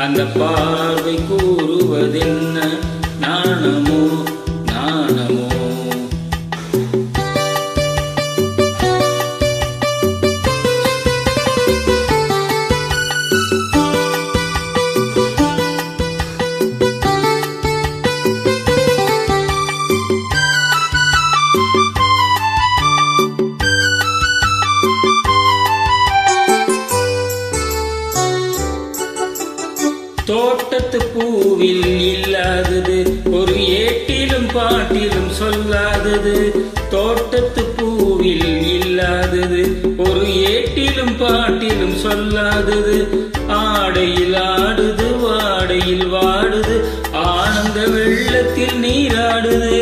அந்த பார்வை கூறுவதென்ன நாணமோ நாணமோ. தோட்டத்து பூவில் இல்லாதது ஒரு ஏட்டிலும் பாட்டிலும் சொல்லாதது. தோட்டத்து பூவில் இல்லாதது ஒரு ஏட்டிலும் பாட்டிலும் சொல்லாதது. ஆடையில் ஆடுது வாடையில் வாடுது ஆனந்த வெள்ளத்தில் நீராடுது.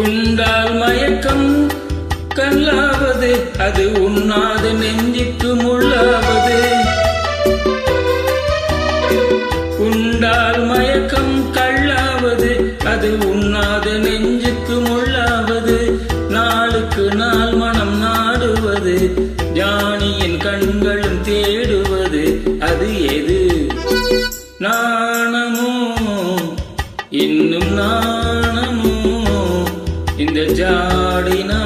உண்டால் மயக்கம் கல்லாவது அது உண்ணாத நெஞ்சுக்கு முள்ளாவது. உண்டால் மயக்கம் கல்லாவது அது உண்ணாத நெஞ்சுக்கு முள்ளாவது. நாளுக்கு நாள் மனம் நாடுவது ஞானியின் கண்களும் தேடுவது அது எது? நாணமோ இன்னும் நாணமோ இந்த ஜாடினா